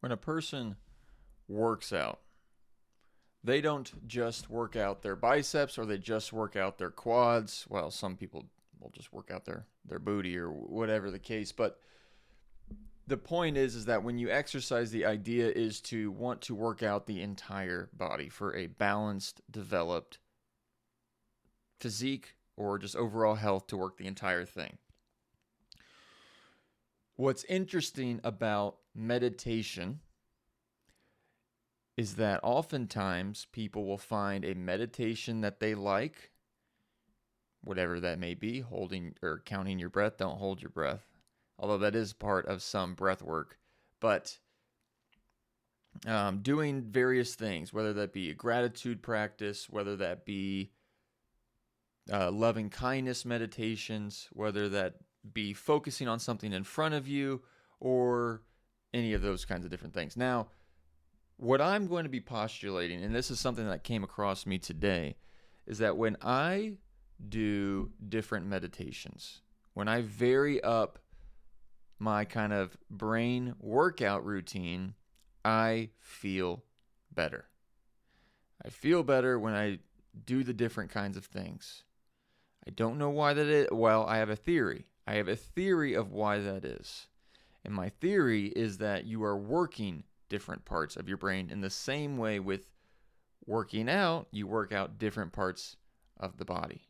When a person works out, they don't just work out their biceps or they just work out their quads. Well, some people will just work out their booty or whatever the case. But the point is that when you exercise, the idea is to want to work out the entire body for a balanced, developed physique or just overall health to work the entire thing. What's interesting about meditation is that oftentimes people will find a meditation that they like, whatever that may be, holding or counting your breath. Don't hold your breath, although that is part of some breath work. But doing various things, whether that be a gratitude practice, whether that be loving kindness meditations, whether that be focusing on something in front of you, or any of those kinds of different things. Now, what I'm going to be postulating, and this is something that came across me today, is that when I do different meditations, when I vary up my kind of brain workout routine, I feel better. I feel better when I do the different kinds of things. I don't know why that is. Well, I have a theory. I have a theory of why that is. And my theory is that you are working different parts of your brain in the same way with working out, you work out different parts of the body.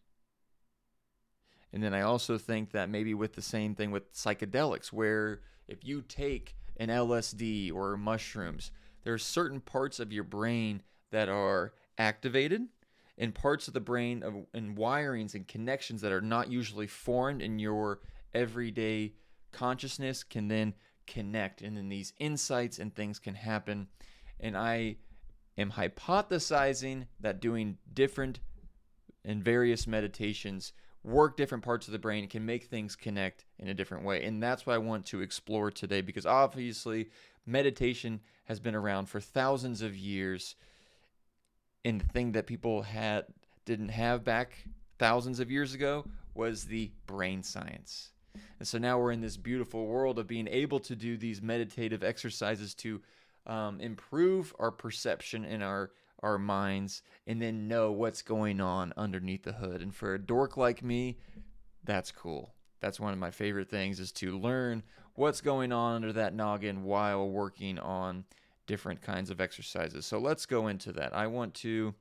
And then I also think that maybe with the same thing with psychedelics, where if you take an LSD or mushrooms, there are certain parts of your brain that are activated and parts of the brain and wirings and connections that are not usually formed in your everyday consciousness can then connect, and then these insights and things can happen. And I am hypothesizing that doing different and various meditations work different parts of the brain can make things connect in a different way. And that's what I want to explore today, because obviously meditation has been around for thousands of years, and the thing that people didn't have back thousands of years ago was the brain science. And so now we're in this beautiful world of being able to do these meditative exercises to improve our perception in our minds, and then know what's going on underneath the hood. And for a dork like me, that's cool. That's one of my favorite things, is to learn what's going on under that noggin while working on different kinds of exercises. So let's go into that. I want to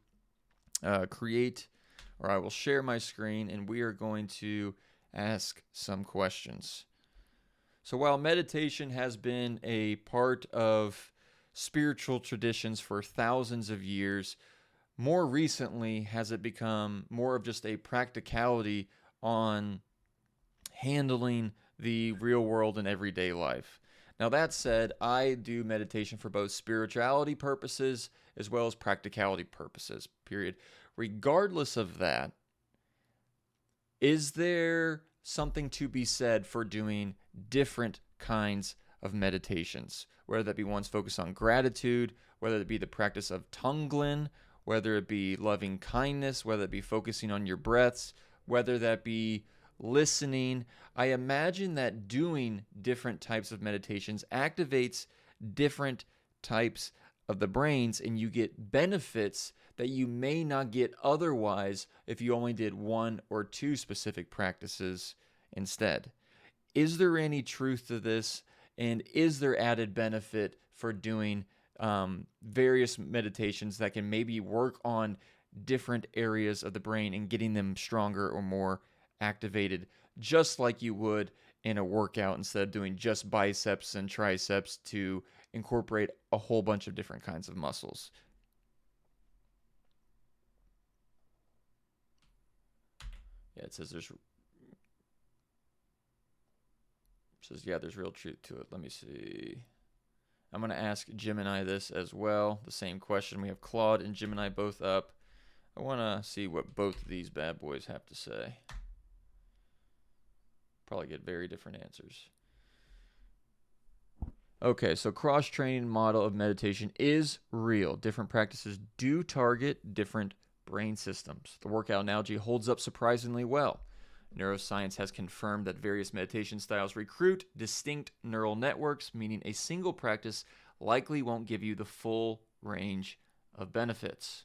I will share my screen, and we are going to ask some questions. So while meditation has been a part of spiritual traditions for thousands of years, more recently has it become more of just a practicality on handling the real world and everyday life. Now, that said, I do meditation for both spirituality purposes as well as practicality purposes, period. Regardless of that, is there something to be said for doing different kinds of meditations, whether that be ones focused on gratitude, whether it be the practice of Tonglen, whether it be loving kindness, whether it be focusing on your breaths, whether that be listening? I imagine that doing different types of meditations activates different types of the brains, and you get benefits that you may not get otherwise if you only did one or two specific practices instead. Is there any truth to this? And is there added benefit for doing various meditations that can maybe work on different areas of the brain and getting them stronger or more activated, just like you would in a workout, instead of doing just biceps and triceps, to incorporate a whole bunch of different kinds of muscles? Yeah, it says there's real truth to it. Let me see. I'm going to ask Gemini this as well, the same question. We have Claude and Gemini both up. I want to see what both of these bad boys have to say. Probably get very different answers. Okay, so cross-training model of meditation is real. Different practices do target different brain systems. The workout analogy holds up surprisingly well. Neuroscience has confirmed that various meditation styles recruit distinct neural networks, meaning a single practice likely won't give you the full range of benefits.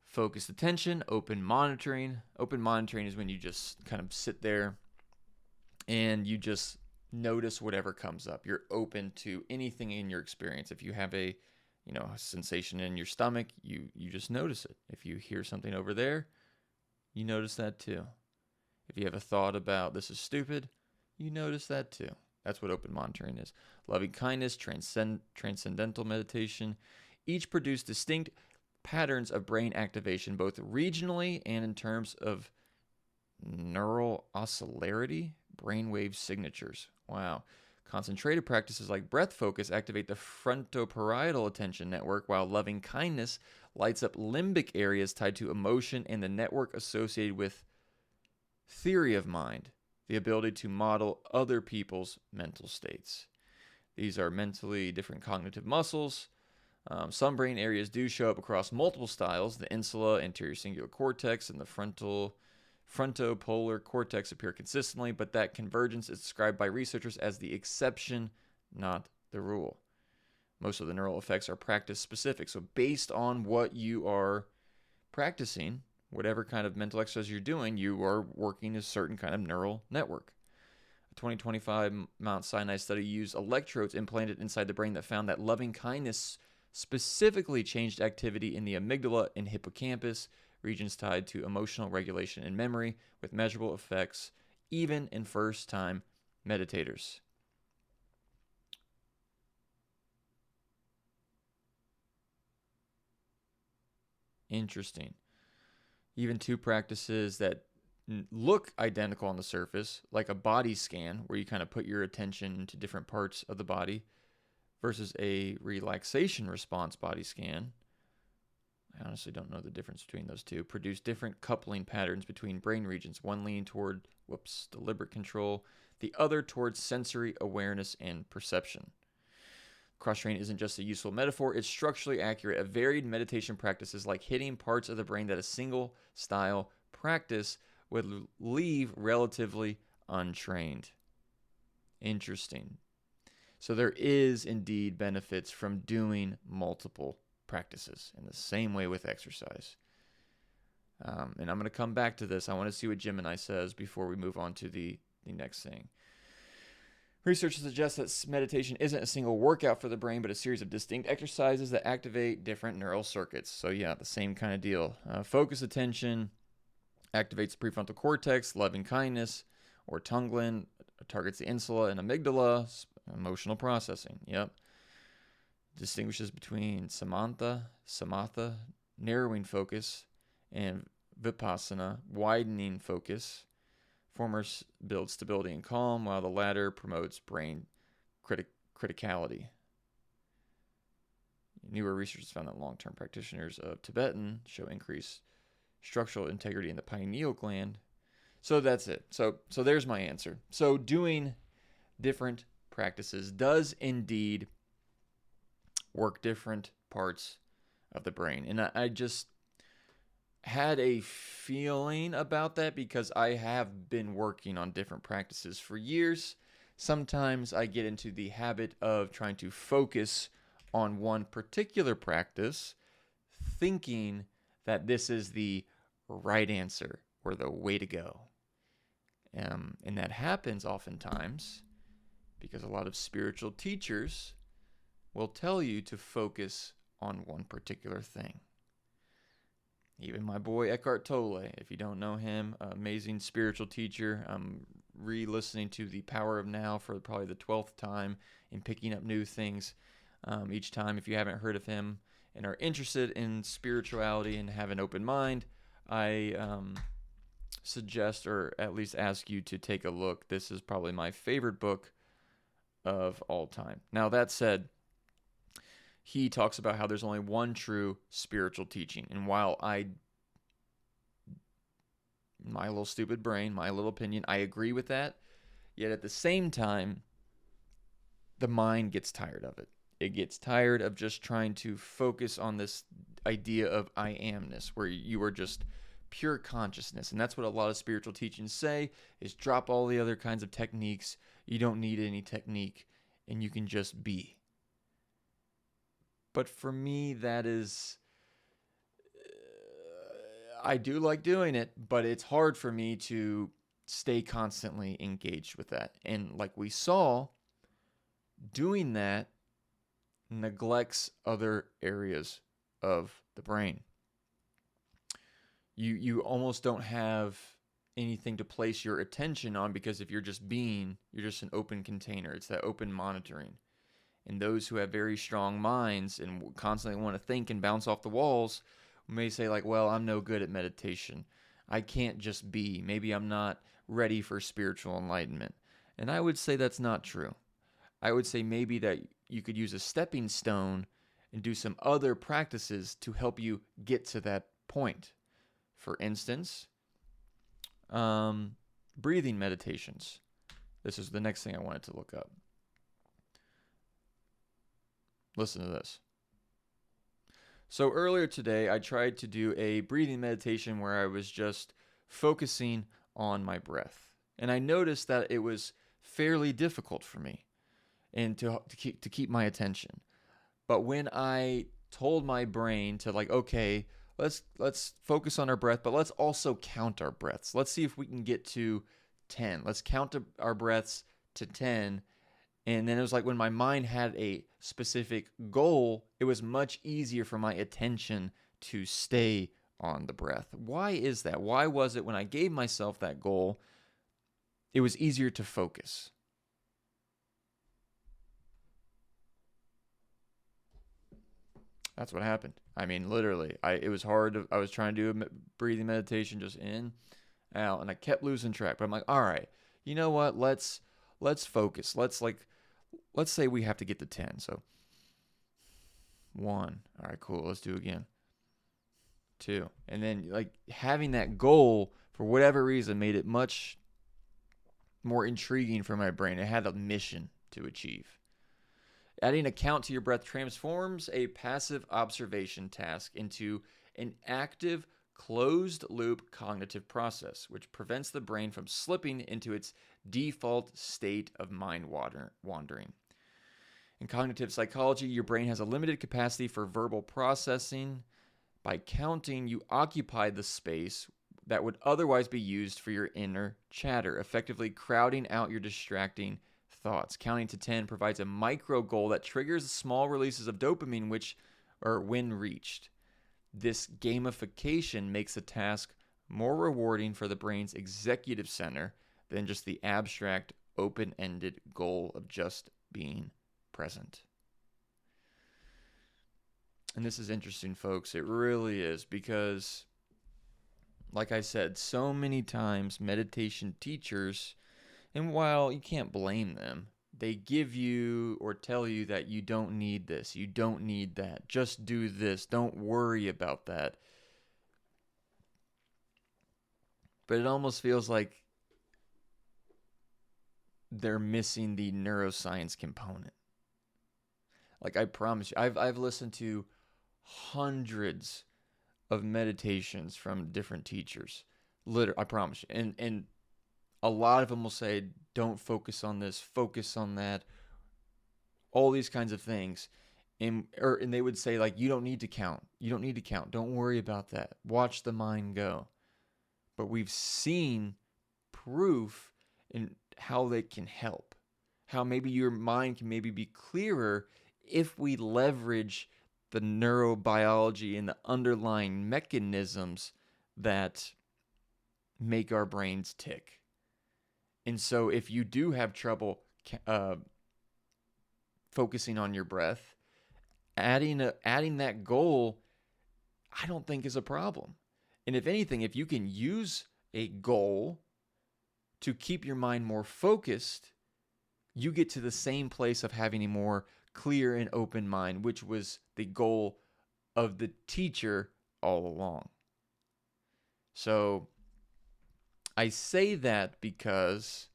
Focused attention, open monitoring. Open monitoring is when you just kind of sit there and you just notice whatever comes up. You're open to anything in your experience. If you have a sensation in your stomach, you just notice it. If you hear something over there, you notice that too. If you have a thought about this is stupid, you notice that too. That's what open monitoring is. Loving kindness, transcendental meditation, each produce distinct patterns of brain activation, both regionally and in terms of neural oscillarity, brainwave signatures. Wow. Concentrated practices like breath focus activate the frontoparietal attention network, while loving kindness lights up limbic areas tied to emotion and the network associated with theory of mind, the ability to model other people's mental states. These are mentally different cognitive muscles. Some brain areas do show up across multiple styles. The insula, anterior cingulate cortex, and the frontopolar cortex appear consistently, but that convergence is described by researchers as the exception, not the rule. Most of the neural effects are practice specific. So based on what you are practicing, whatever kind of mental exercise you're doing, you are working a certain kind of neural network. A 2025 Mount Sinai study used electrodes implanted inside the brain that found that loving kindness specifically changed activity in the amygdala and hippocampus, regions tied to emotional regulation and memory, with measurable effects even in first-time meditators. Interesting. Even two practices that look identical on the surface, like a body scan, where you kind of put your attention into different parts of the body, versus a relaxation response body scan. I honestly don't know the difference between those two. Produce different coupling patterns between brain regions, one leaning toward, deliberate control, the other towards sensory awareness and perception. Cross-training isn't just a useful metaphor, it's structurally accurate. A varied meditation practices like hitting parts of the brain that a single style practice would leave relatively untrained. Interesting. So there is indeed benefits from doing multiple practices in the same way with exercise. And I'm going to come back to this. I want to see what Gemini says before we move on to the next thing. Research suggests that meditation isn't a single workout for the brain, but a series of distinct exercises that activate different neural circuits. So yeah, the same kind of deal. Focus attention activates the prefrontal cortex. Loving kindness or Tunglen targets the insula and amygdala. Emotional processing. Yep. Distinguishes between samatha, narrowing focus, and vipassana, widening focus. Former builds stability and calm, while the latter promotes brain criticality. Newer research has found that long-term practitioners of Tibetan show increased structural integrity in the pineal gland. So that's it. So there's my answer. So doing different practices does indeed work different parts of the brain. And I just had a feeling about that because I have been working on different practices for years. Sometimes I get into the habit of trying to focus on one particular practice, thinking that this is the right answer or the way to go. And that happens oftentimes because a lot of spiritual teachers will tell you to focus on one particular thing. Even my boy Eckhart Tolle, if you don't know him, amazing spiritual teacher. I'm re-listening to The Power of Now for probably the 12th time and picking up new things each time. If you haven't heard of him and are interested in spirituality and have an open mind, I suggest or at least ask you to take a look. This is probably my favorite book of all time. Now, that said, he talks about how there's only one true spiritual teaching. And while my little stupid brain, my little opinion, I agree with that, yet at the same time, the mind gets tired of it. It gets tired of just trying to focus on this idea of I amness, where you are just pure consciousness. And that's what a lot of spiritual teachings say, is drop all the other kinds of techniques. You don't need any technique, and you can just be. But for me, that is, I do like doing it, but it's hard for me to stay constantly engaged with that. And like we saw, doing that neglects other areas of the brain. You almost don't have anything to place your attention on, because if you're just you're just an open container. It's that open monitoring. And those who have very strong minds and constantly want to think and bounce off the walls may say, like, well, I'm no good at meditation. I can't just be. Maybe I'm not ready for spiritual enlightenment. And I would say that's not true. I would say maybe that you could use a stepping stone and do some other practices to help you get to that point. For instance, breathing meditations. This is the next thing I wanted to look up. Listen to this. So earlier today, I tried to do a breathing meditation where I was just focusing on my breath. And I noticed that it was fairly difficult for me and to keep my attention. But when I told my brain to, like, okay, let's focus on our breath, but let's also count our breaths. Let's see if we can get to 10. Let's count our breaths to 10. And then it was like when my mind had a specific goal, it was much easier for my attention to stay on the breath. Why is that? Why was it when I gave myself that goal, it was easier to focus? That's what happened. I mean, literally, it was hard. I was trying to do a breathing meditation, just in, out, and I kept losing track. But I'm like, all right, you know what? Let's focus. Let's say we have to get to 10. So 1. All right, cool. Let's do it again. 2. And then, like, having that goal for whatever reason made it much more intriguing for my brain. It had a mission to achieve. Adding a count to your breath transforms a passive observation task into an active, closed-loop cognitive process, which prevents the brain from slipping into its default state of mind wandering. In cognitive psychology, your brain has a limited capacity for verbal processing. By counting, you occupy the space that would otherwise be used for your inner chatter, effectively crowding out your distracting thoughts. Counting to 10 provides a micro goal that triggers small releases of dopamine, when reached. This gamification makes the task more rewarding for the brain's executive center than just the abstract, open-ended goal of just being present. And this is interesting, folks. It really is, because, like I said, so many times meditation teachers, and while you can't blame them, they give you or tell you that you don't need this, you don't need that, just do this, don't worry about that. But it almost feels like they're missing the neuroscience component. Like, I promise you, I've listened to hundreds of meditations from different teachers. Literally, I promise you. And a lot of them will say, don't focus on this, focus on that, all these kinds of things. And they would say, like, you don't need to count. You don't need to count. Don't worry about that. Watch the mind go. But we've seen proof in how they can help. How maybe your mind can maybe be clearer if we leverage the neurobiology and the underlying mechanisms that make our brains tick. And so if you do have trouble focusing on your breath, adding that goal, I don't think is a problem. And if anything, if you can use a goal to keep your mind more focused, you get to the same place of having a more clear and open mind, which was the goal of the teacher all along. So I say that because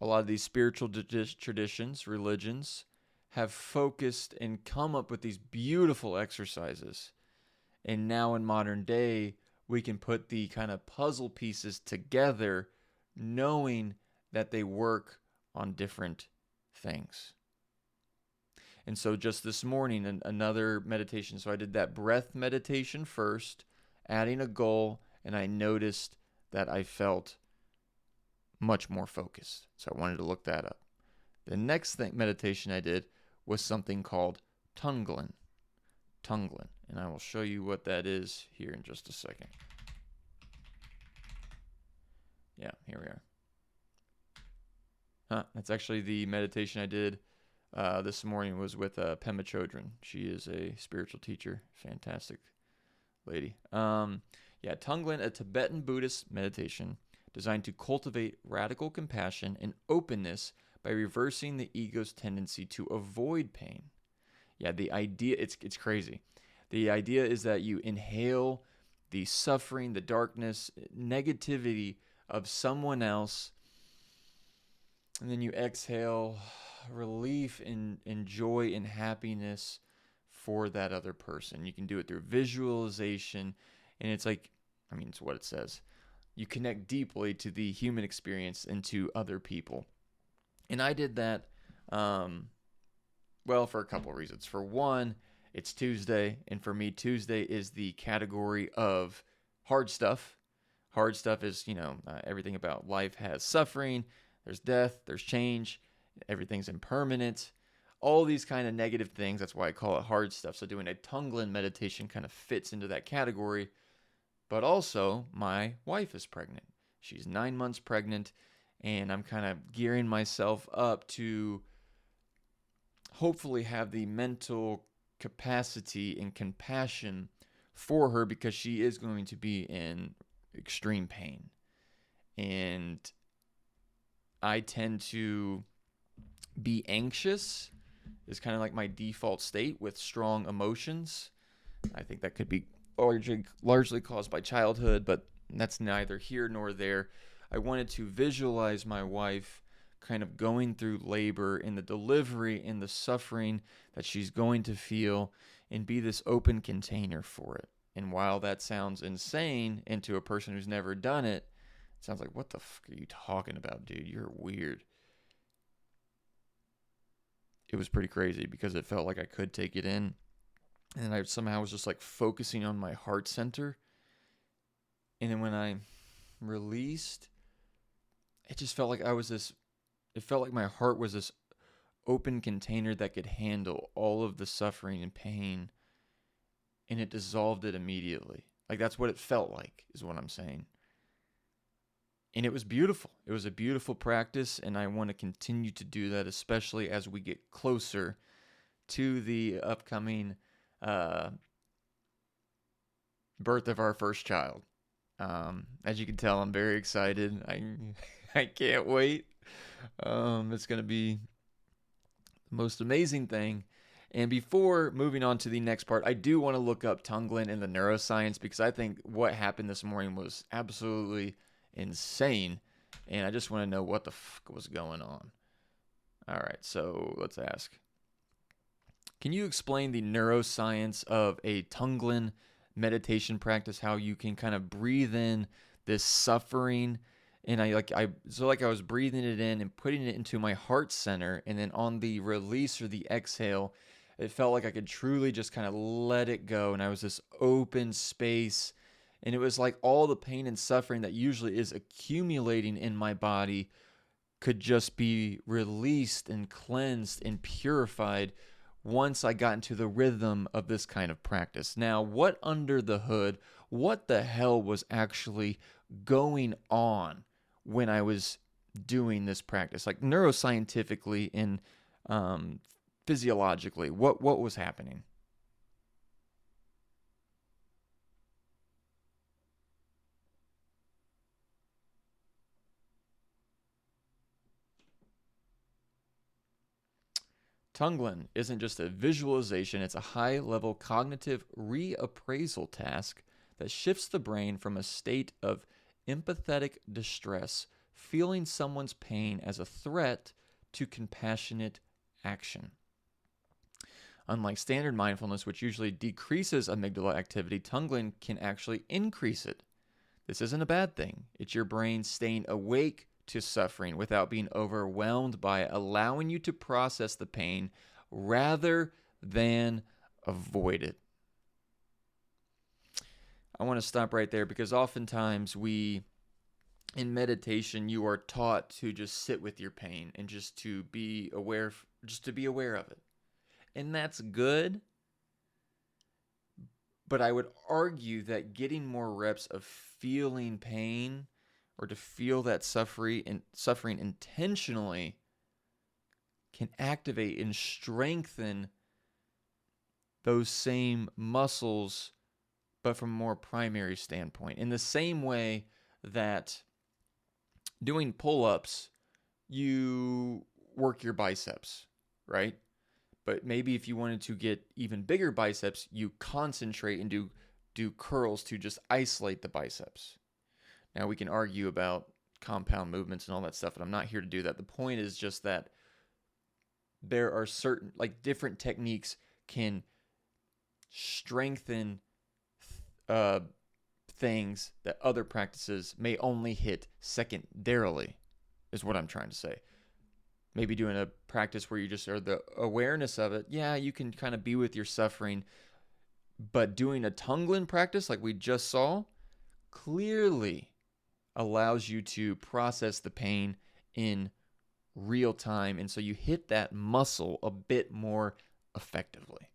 a lot of these spiritual traditions, religions, have focused and come up with these beautiful exercises. And now in modern day, we can put the kind of puzzle pieces together, knowing that they work on different things. And so just this morning, another meditation. So I did that breath meditation first, adding a goal, and I noticed that I felt much more focused. So I wanted to look that up. The next meditation I did was something called Tunglen. Tunglen. And I will show you what that is here in just a second. Yeah, here we are. That's actually the meditation I did this morning was with Pema Chodron. She is a spiritual teacher. Fantastic lady. Tunglen, a Tibetan Buddhist meditation designed to cultivate radical compassion and openness by reversing the ego's tendency to avoid pain. Yeah, the idea, it's crazy. The idea is that you inhale the suffering, the darkness, negativity of someone else, and then you exhale relief and joy and happiness for that other person. You can do it through visualization, and it's like, it's what it says. You connect deeply to the human experience and to other people. And I did that, for a couple of reasons. For one, it's Tuesday, and for me, Tuesday is the category of hard stuff. Hard stuff is, everything about life has suffering, there's death, there's change, everything's impermanent, all these kind of negative things. That's why I call it hard stuff. So doing a Tunglen meditation kind of fits into that category. But also, my wife is pregnant. She's 9 months pregnant, and I'm kind of gearing myself up to hopefully have the mental capacity and compassion for her, because she is going to be in extreme pain. And I tend to be anxious, is kind of like my default state with strong emotions. I think that could be largely caused by childhood, but that's neither here nor there. I wanted to visualize my wife kind of going through labor and the delivery and the suffering that she's going to feel, and be this open container for it. And while that sounds insane, and to a person who's never done it, it sounds like, what the fuck are you talking about, dude? You're weird. It was pretty crazy because it felt like I could take it in. And I somehow was just like focusing on my heart center. And then when I released, it just felt like it felt like my heart was this open container that could handle all of the suffering and pain. And it dissolved it immediately. Like, that's what it felt like, is what I'm saying. And it was beautiful. It was a beautiful practice, and I want to continue to do that, especially as we get closer to the upcoming birth of our first child. As you can tell, I'm very excited. I can't wait. It's going to be the most amazing thing. And before moving on to the next part, I do want to look up Tunglen and the neuroscience, because I think what happened this morning was absolutely insane, and I just want to know what the fuck was going on. All right, so let's ask. Can you explain the neuroscience of a Tunglen meditation practice, how you can kind of breathe in this suffering? And I was breathing it in and putting it into my heart center, and then on the release or the exhale, it felt like I could truly just kind of let it go, and I was this open space, and it was like all the pain and suffering that usually is accumulating in my body could just be released and cleansed and purified once I got into the rhythm of this kind of practice. Now, what under the hood, what the hell was actually going on when I was doing this practice? Like, neuroscientifically and physiologically, what was happening? Tunglen isn't just a visualization, it's a high-level cognitive reappraisal task that shifts the brain from a state of empathetic distress, feeling someone's pain as a threat, to compassionate action. Unlike standard mindfulness, which usually decreases amygdala activity, Tunglen can actually increase it. This isn't a bad thing. It's your brain staying awake to suffering without being overwhelmed by it, allowing you to process the pain rather than avoid it. I want to stop right there because oftentimes in meditation, you are taught to just sit with your pain and just to be aware of it. And that's good. But I would argue that getting more reps of feeling pain or to feel that suffering intentionally can activate and strengthen those same muscles, but from a more primary standpoint. In the same way that doing pull-ups, you work your biceps, right? But maybe if you wanted to get even bigger biceps, you concentrate and do curls to just isolate the biceps. Now we can argue about compound movements and all that stuff, and I'm not here to do that. The point is just that there are certain, like, different techniques can strengthen things that other practices may only hit secondarily, is what I'm trying to say. Maybe doing a practice where you just are the awareness of it. Yeah, you can kind of be with your suffering, but doing a Tunglen practice like we just saw clearly allows you to process the pain in real time, and so you hit that muscle a bit more effectively.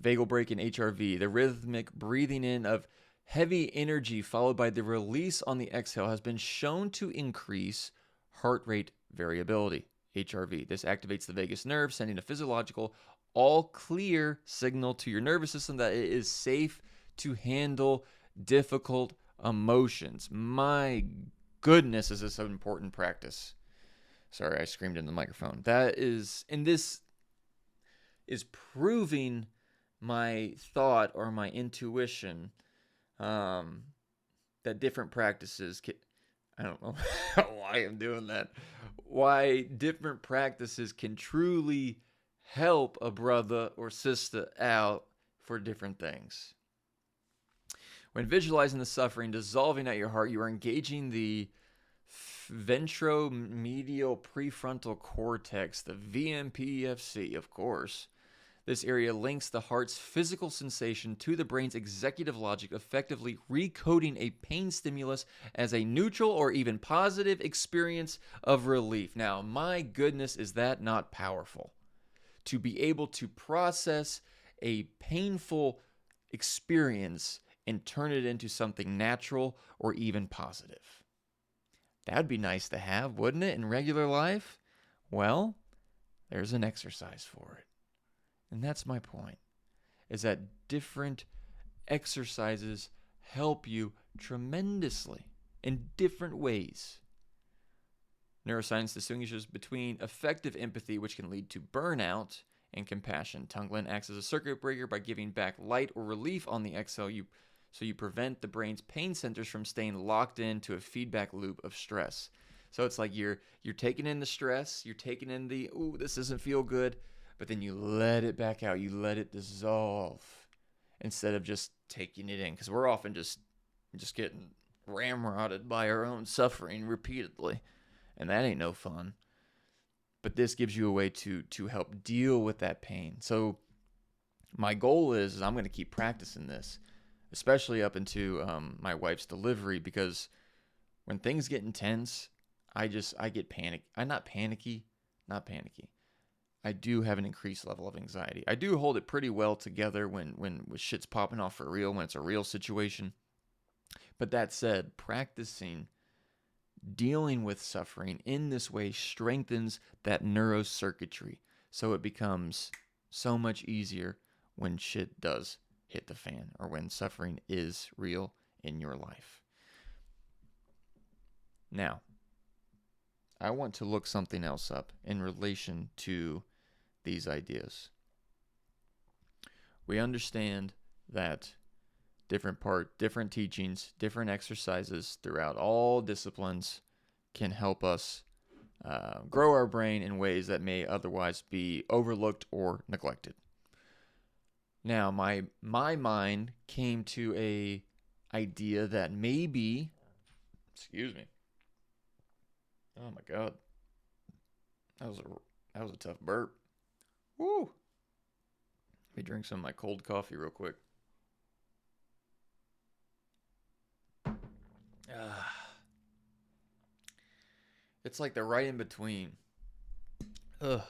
Vagal break in HRV, the rhythmic breathing in of heavy energy followed by the release on the exhale has been shown to increase heart rate variability, HRV. This activates the vagus nerve, sending a physiological all clear signal to your nervous system that it is safe to handle difficult emotions. My goodness, is this an important practice. Sorry, I screamed in the microphone. This is proving my thought or my intuition that different practices I don't know why I'm doing that. Why different practices can truly help a brother or sister out for different things. When visualizing the suffering dissolving at your heart, you are engaging the ventromedial prefrontal cortex, the VMPFC, of course. This area links the heart's physical sensation to the brain's executive logic, effectively recoding a pain stimulus as a neutral or even positive experience of relief. Now, my goodness, is that not powerful? To be able to process a painful experience and turn it into something natural or even positive. That'd be nice to have, wouldn't it, in regular life? Well, there's an exercise for it. And that's my point, is that different exercises help you tremendously in different ways. Neuroscience distinguishes between effective empathy, which can lead to burnout, and compassion. Tunglen acts as a circuit breaker by giving back light or relief on the exhale, so you prevent the brain's pain centers from staying locked into a feedback loop of stress. So it's like you're taking in the stress, you're taking in the, ooh, this doesn't feel good, but then you let it back out. You let it dissolve instead of just taking it in. Because we're often just getting ramrodded by our own suffering repeatedly. And that ain't no fun. But this gives you a way to help deal with that pain. So my goal is I'm going to keep practicing this, especially up into my wife's delivery. Because when things get intense, I get panic. I'm not panicky. I do have an increased level of anxiety. I do hold it pretty well together when shit's popping off for real, when it's a real situation. But that said, practicing dealing with suffering in this way strengthens that neurocircuitry. So it becomes so much easier when shit does hit the fan or when suffering is real in your life. Now, I want to look something else up in relation to these ideas. We understand that different teachings, different exercises throughout all disciplines can help us grow our brain in ways that may otherwise be overlooked or neglected. Now, my mind came to a idea that maybe, excuse me. Oh my God. That was a tough burp. Woo! Let me drink some of my cold coffee real quick. It's like the right in between. Ugh.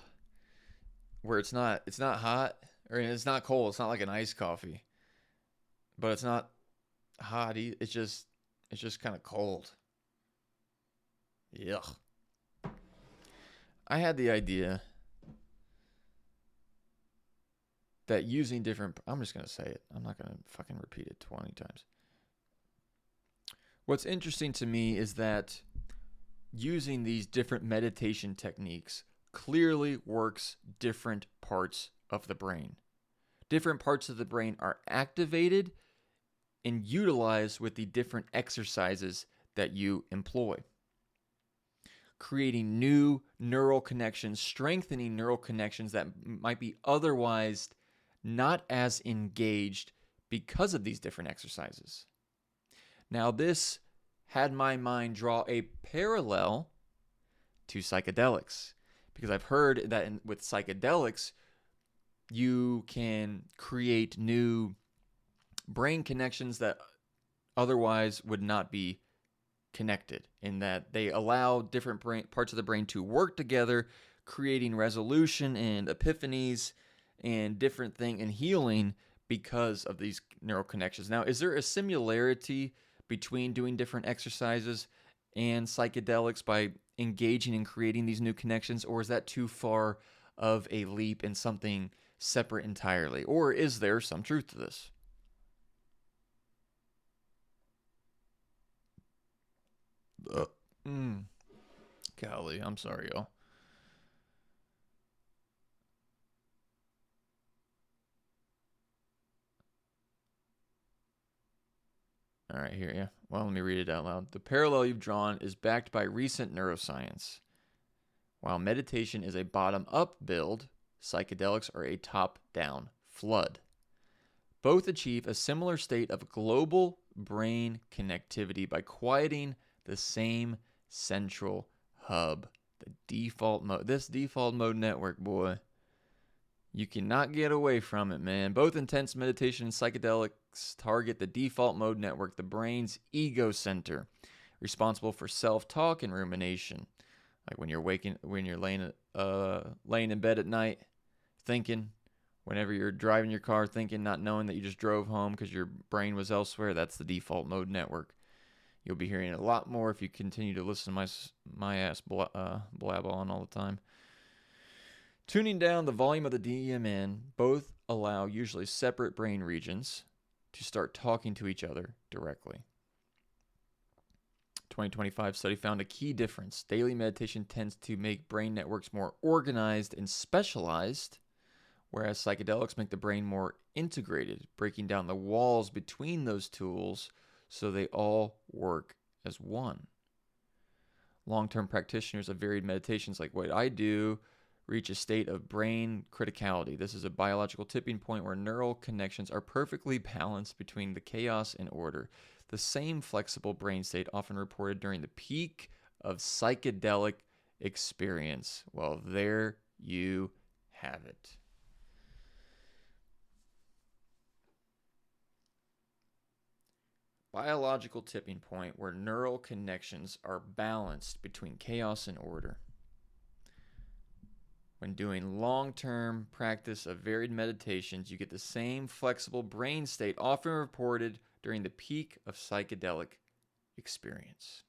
Where it's not hot or it's not cold. It's not like an iced coffee, but it's not hot. It's just kind of cold. Yuck. I had the idea that using different. I'm just gonna say it. I'm not gonna fucking repeat it 20 times. What's interesting to me is that using these different meditation techniques clearly works different parts of the brain. Different parts of the brain are activated and utilized with the different exercises that you employ. Creating new neural connections, strengthening neural connections that might be otherwise not as engaged because of these different exercises. Now, this had my mind draw a parallel to psychedelics, because I've heard that with psychedelics, you can create new brain connections that otherwise would not be connected, in that they allow different parts of the brain to work together, creating resolution and epiphanies and different thing and healing because of these neural connections. Now, is there a similarity between doing different exercises and psychedelics by engaging and creating these new connections, or is that too far of a leap and something separate entirely? Or is there some truth to this? Golly, I'm sorry, y'all. All right, here, yeah. Well, let me read it out loud. The parallel you've drawn is backed by recent neuroscience. While meditation is a bottom-up build, psychedelics are a top-down flood. Both achieve a similar state of global brain connectivity by quieting the same central hub, the default mode. This default mode network, boy. You cannot get away from it, man. Both intense meditation and psychedelics target the default mode network, the brain's ego center, responsible for self-talk and rumination. Like when you're laying in bed at night, thinking. Whenever you're driving your car, thinking, not knowing that you just drove home because your brain was elsewhere, that's the default mode network. You'll be hearing it a lot more if you continue to listen to my ass blab on all the time. Tuning down the volume of the DMN, both allow usually separate brain regions to start talking to each other directly. 2025 study found a key difference. Daily meditation tends to make brain networks more organized and specialized, whereas psychedelics make the brain more integrated, breaking down the walls between those tools so they all work as one. Long-term practitioners of varied meditations like what I do reach a state of brain criticality. This is a biological tipping point where neural connections are perfectly balanced between the chaos and order. The same flexible brain state often reported during the peak of psychedelic experience. Well, there you have it. Biological tipping point where neural connections are balanced between chaos and order. When doing long-term practice of varied meditations, you get the same flexible brain state often reported during the peak of psychedelic experience.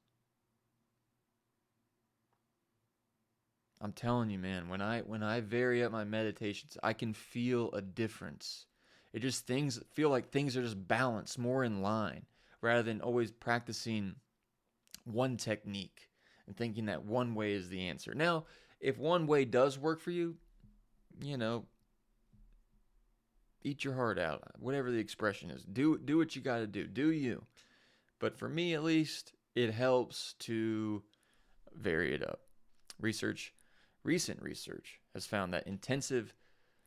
I'm telling you, man, when I vary up my meditations, I can feel a difference. It just feel like things are just balanced, more in line, rather than always practicing one technique and thinking that one way is the answer. Now, if one way does work for you, eat your heart out. Whatever the expression is, do what you got to do. Do you? But for me, at least, it helps to vary it up. Recent research has found that intensive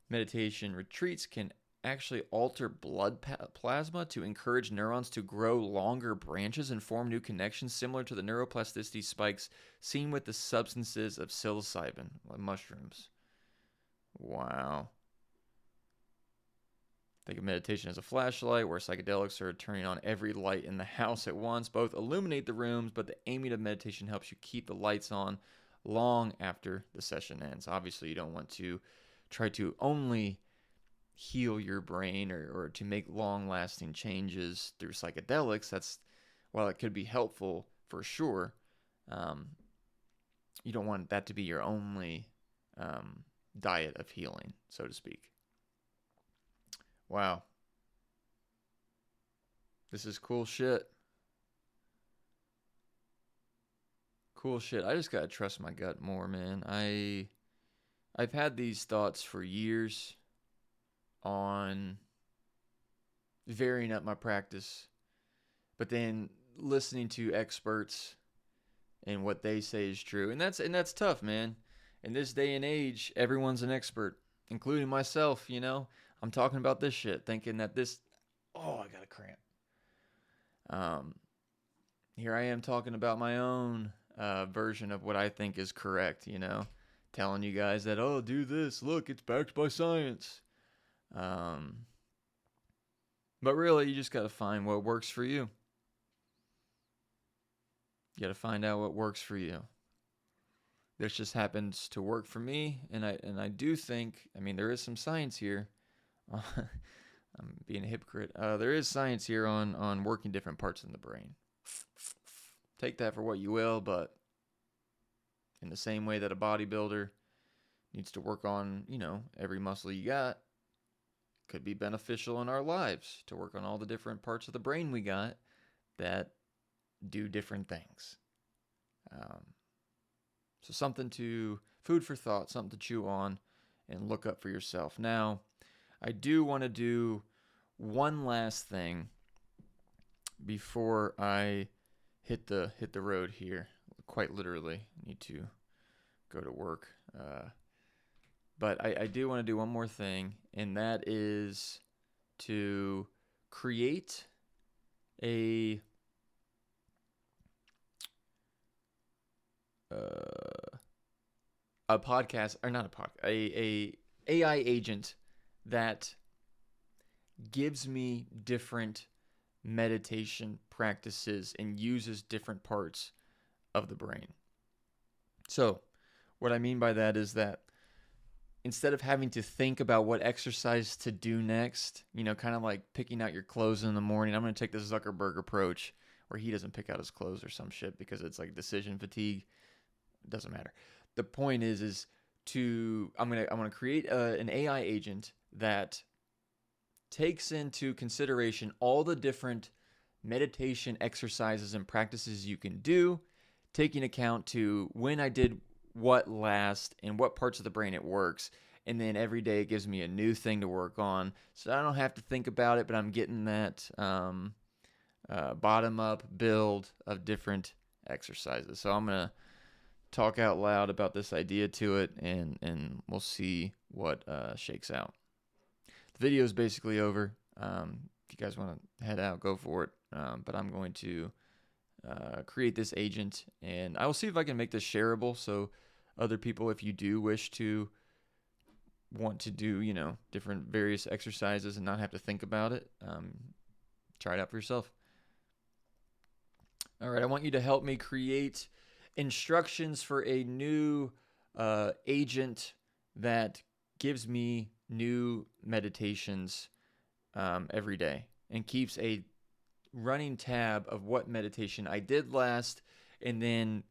meditation retreats can actually alter blood plasma to encourage neurons to grow longer branches and form new connections, similar to the neuroplasticity spikes seen with the substances of psilocybin, like mushrooms. Wow. Think of meditation as a flashlight, where psychedelics are turning on every light in the house at once. Both illuminate the rooms, but the aiming of meditation helps you keep the lights on long after the session ends. Obviously, you don't want to try to only heal your brain or to make long-lasting changes through psychedelics. While it could be helpful for sure, um, you don't want that to be your only diet of healing, so to speak. Wow. This is cool shit. Cool shit. I just gotta trust my gut more, man. I've had these thoughts for years on varying up my practice, but then listening to experts and what they say is true. And that's tough, man. In this day and age, everyone's an expert, including myself, you know. I'm talking about this shit, thinking that I got a cramp. Um, Here I am talking about my own version of what I think is correct, you know, telling you guys that, oh, do this, look, it's backed by science. Um, but really, you just got to find what works for you. You got to find out what works for you. This just happens to work for me, and I do think, I mean, there is some science here. I'm being a hypocrite. There is science here on working different parts in the brain. Take that for what you will, but in the same way that a bodybuilder needs to work on, you know, every muscle you got, could be beneficial in our lives to work on all the different parts of the brain we got that do different things. So food for thought, something to chew on and look up for yourself. Now, I do want to do one last thing before I hit the road here. Quite literally, I need to go to work. But I do want to do one more thing, and that is to create a podcast, or not a podcast, a AI agent that gives me different meditation practices and uses different parts of the brain. So, what I mean by that is that instead of having to think about what exercise to do next, you know, kind of like picking out your clothes in the morning, I'm going to take the Zuckerberg approach where he doesn't pick out his clothes or some shit because it's like decision fatigue. It doesn't matter. The point is I'm gonna create an AI agent that takes into consideration all the different meditation exercises and practices you can do, taking account to when I did what last and what parts of the brain it works. And then every day it gives me a new thing to work on. So I don't have to think about it, but I'm getting that bottom-up build of different exercises. So I'm going to talk out loud about this idea to it, and we'll see what shakes out. The video is basically over. If you guys want to head out, go for it. But I'm going to create this agent, and I will see if I can make this shareable so other people, if you do wish to want to do, you know, different various exercises and not have to think about it, try it out for yourself. All right, I want you to help me create instructions for a new agent that gives me new meditations every day and keeps a running tab of what meditation I did last, and then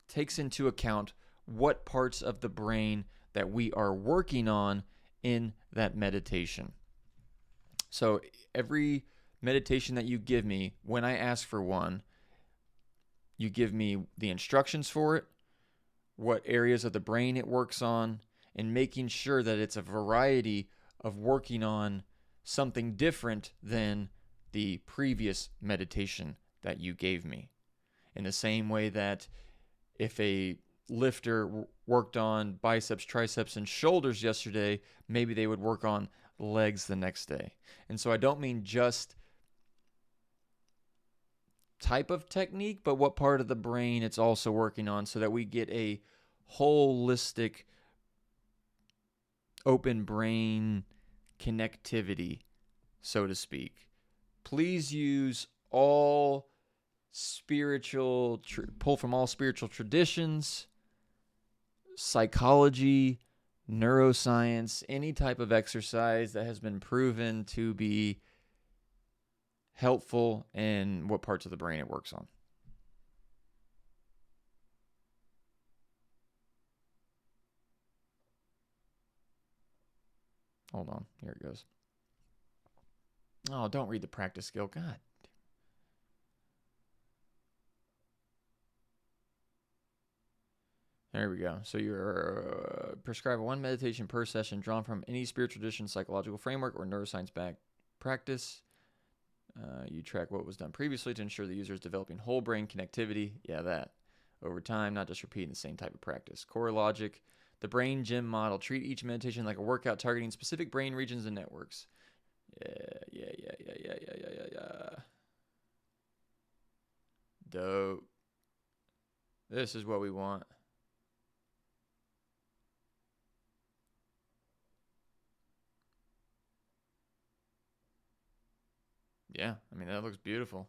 takes into account what parts of the brain that we are working on in that meditation. So every meditation that you give me, when I ask for one, you give me the instructions for it, what areas of the brain it works on, and making sure that it's a variety of working on something different than the previous meditation that you gave me. In the same way that if a lifter worked on biceps, triceps, and shoulders yesterday, maybe they would work on legs the next day. And so I don't mean just type of technique, but what part of the brain it's also working on, so that we get a holistic open brain connectivity, so to speak. Please use all pull from all spiritual traditions, psychology, neuroscience, any type of exercise that has been proven to be helpful in what parts of the brain it works on. Hold on. Here it goes. Oh, don't read the practice skill. God. There we go. So you're prescribed one meditation per session drawn from any spiritual tradition, psychological framework, or neuroscience backed practice. You track what was done previously to ensure the user is developing whole brain connectivity. Yeah, that. Over time, not just repeating the same type of practice. Core logic. The brain gym model. Treat each meditation like a workout targeting specific brain regions and networks. Yeah. Dope. This is what we want. Yeah, I mean, that looks beautiful.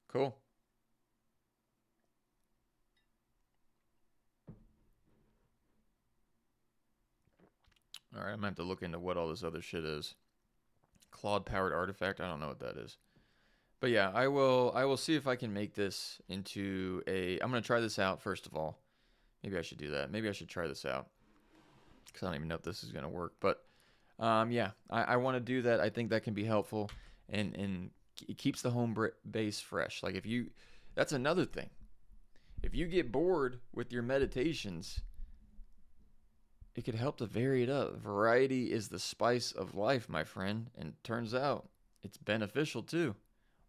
Cool. All right, I'm gonna have to look into what all this other shit is. Claude powered artifact. I don't know what that is. But yeah, I will see if I can make this into a I'm gonna try this out first of all. Maybe I should do that. Maybe I should try this out. Because I don't even know if this is gonna work. But yeah, I want to do that. I think that can be helpful, and it keeps the home base fresh. Like that's another thing. If you get bored with your meditations, it could help to vary it up. Variety is the spice of life, my friend, and turns out it's beneficial too.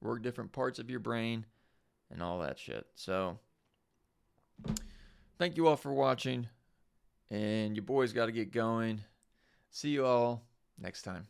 Work different parts of your brain and all that shit. So, thank you all for watching, and your boy's got to get going. See you all next time.